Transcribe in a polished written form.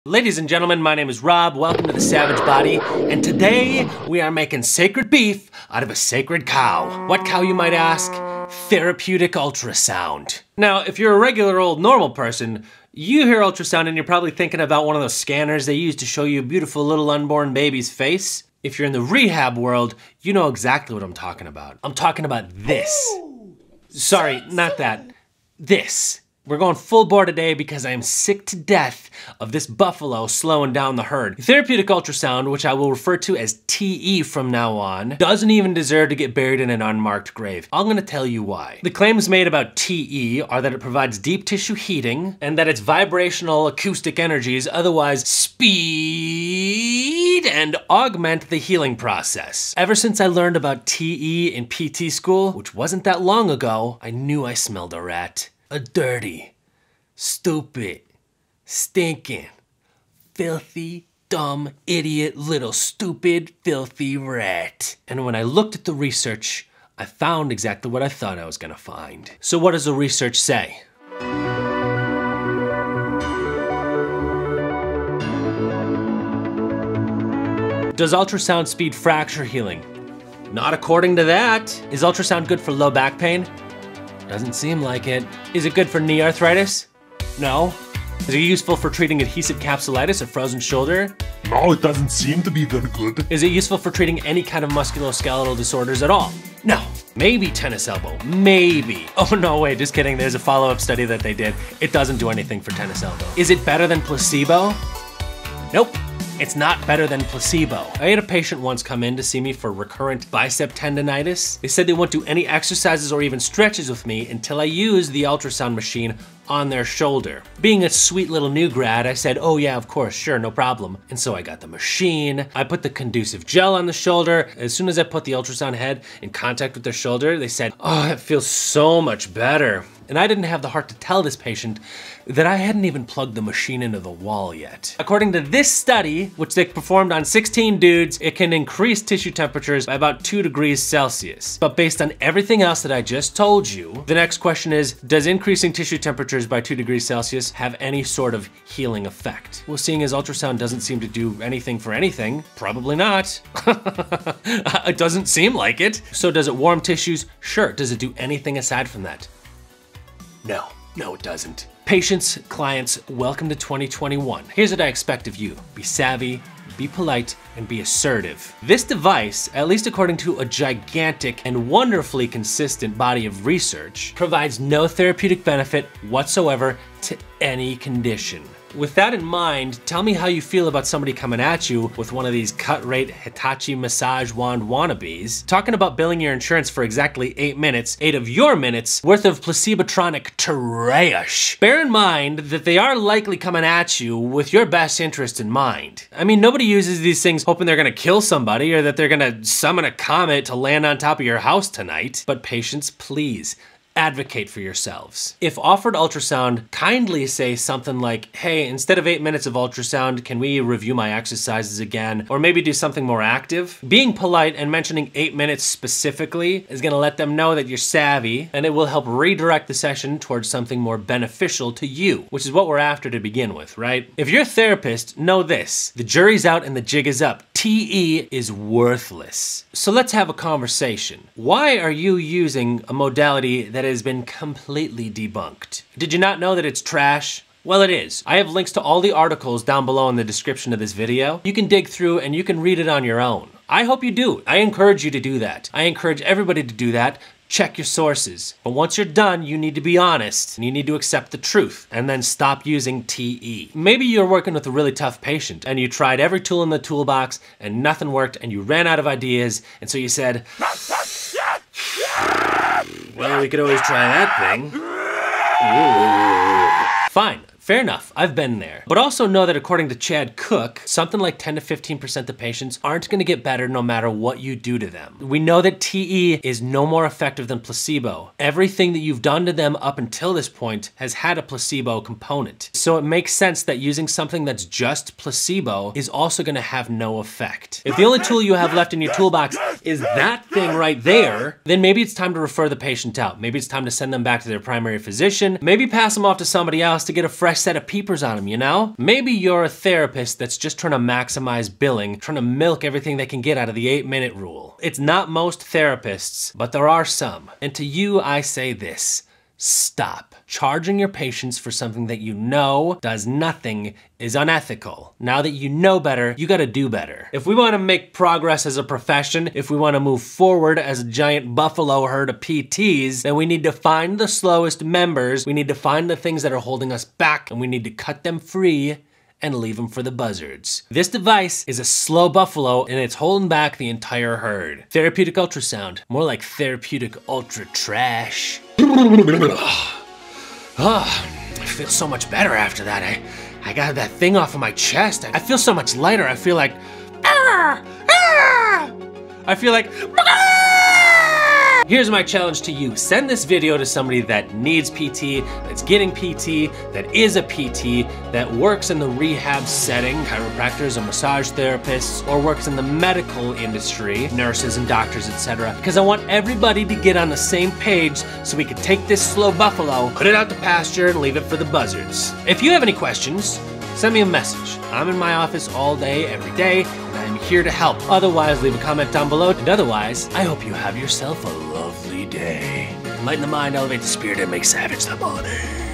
Ladies and gentlemen, my name is Rob. Welcome to the Savage Body, and today we are making sacred beef out of a sacred cow. What cow, you might ask? Therapeutic ultrasound. Now, if you're a regular old normal person, you hear ultrasound and you're probably thinking about one of those scanners they use to show you a beautiful little unborn baby's face. If you're in the rehab world, you know exactly what I'm talking about. I'm talking about this. Sorry, not that. This. We're going full bore today because I am sick to death of this buffalo slowing down the herd. Therapeutic ultrasound, which I will refer to as TE from now on, doesn't even deserve to get buried in an unmarked grave. I'm gonna tell you why. The claims made about TE are that it provides deep tissue heating and that its vibrational acoustic energies otherwise speed and augment the healing process. Ever since I learned about TE in PT school, which wasn't that long ago, I knew I smelled a rat. A dirty, stupid, stinking, filthy, dumb, idiot, little stupid, filthy rat. And when I looked at the research, I found exactly what I thought I was gonna find. So what does the research say? Does ultrasound speed fracture healing? Not according to that. Is ultrasound good for low back pain? Doesn't seem like it. Is it good for knee arthritis? No. Is it useful for treating adhesive capsulitis, a frozen shoulder? No, it doesn't seem to be that good. Is it useful for treating any kind of musculoskeletal disorders at all? No. Maybe tennis elbow, maybe. Oh no, wait, just kidding. There's a follow-up study that they did. It doesn't do anything for tennis elbow. Is it better than placebo? Nope. It's not better than placebo. I had a patient once come in to see me for recurrent bicep tendonitis. They said they won't do any exercises or even stretches with me until I use the ultrasound machine on their shoulder. Being a sweet little new grad, I said, oh yeah, of course, sure, no problem. And so I got the machine, I put the conducive gel on the shoulder. As soon as I put the ultrasound head in contact with their shoulder, they said, oh, it feels so much better. And I didn't have the heart to tell this patient that I hadn't even plugged the machine into the wall yet. According to this study, which they performed on 16 dudes, it can increase tissue temperatures by about 2 degrees Celsius. But based on everything else that I just told you, the next question is, does increasing tissue temperatures by 2 degrees Celsius have any sort of healing effect? Well, seeing as ultrasound doesn't seem to do anything for anything, probably not. It doesn't seem like it. So does it warm tissues? Sure. Does it do anything aside from that? No, it doesn't. Patients, clients, welcome to 2021. Here's what I expect of you. Be savvy, be polite, and be assertive. This device, at least according to a gigantic and wonderfully consistent body of research, provides no therapeutic benefit whatsoever to any condition. With that in mind, tell me how you feel about somebody coming at you with one of these cut-rate Hitachi massage wand wannabes, talking about billing your insurance for exactly 8 minutes, 8 of your minutes, worth of placebotronic trash. Bear in mind that they are likely coming at you with your best interest in mind. I mean, nobody uses these things hoping they're gonna kill somebody or that they're gonna summon a comet to land on top of your house tonight. But patients, please, advocate for yourselves. If offered ultrasound, kindly say something like, hey, instead of 8 minutes of ultrasound, can we review my exercises again? Or maybe do something more active? Being polite and mentioning 8 minutes specifically is gonna let them know that you're savvy, and it will help redirect the session towards something more beneficial to you, which is what we're after to begin with, right? If you're a therapist, know this: the jury's out and the jig is up. TE is worthless. So let's have a conversation. Why are you using a modality that has been completely debunked? Did you not know that it's trash? Well, it is. I have links to all the articles down below in the description of this video. You can dig through and you can read it on your own. I hope you do. I encourage you to do that. I encourage everybody to do that. Check your sources. But once you're done, you need to be honest and you need to accept the truth and then stop using TE. Maybe you're working with a really tough patient and you tried every tool in the toolbox and nothing worked and you ran out of ideas, and so you said, well, we could always try that thing. Ooh. Fine. Fair enough, I've been there. But also know that according to Chad Cook, something like 10 to 15% of patients aren't gonna get better no matter what you do to them. We know that TE is no more effective than placebo. Everything that you've done to them up until this point has had a placebo component. So it makes sense that using something that's just placebo is also gonna have no effect. If the only tool you have left in your toolbox is that thing right there, then maybe it's time to refer the patient out. Maybe it's time to send them back to their primary physician. Maybe pass them off to somebody else to get a fresh fresh set of peepers on them, you know? Maybe you're a therapist that's just trying to maximize billing, trying to milk everything they can get out of the 8-minute rule. It's not most therapists, but there are some. And to you, I say this. Stop. Charging your patients for something that you know does nothing is unethical. Now that you know better, you gotta do better. If we wanna make progress as a profession, if we wanna move forward as a giant buffalo herd of PTs, then we need to find the slowest members, we need to find the things that are holding us back, and we need to cut them free and leave them for the buzzards. This device is a slow buffalo and it's holding back the entire herd. Therapeutic ultrasound, more like therapeutic ultra-trash. Oh, I feel so much better after that. I got that thing off of my chest. I feel so much lighter. I feel like, I feel like, Here's my challenge to you. Send this video to somebody that needs PT, that's getting PT, that is a PT, that works in the rehab setting, chiropractors or massage therapists, or works in the medical industry, nurses and doctors, etc. Because I want everybody to get on the same page so we can take this slow buffalo, put it out to pasture, and leave it for the buzzards. If you have any questions, send me a message. I'm in my office all day, every day, and I'm here to help. Otherwise, leave a comment down below. And otherwise, I hope you have yourself a lovely day. Enlighten the mind, elevate the spirit, and make savage the body.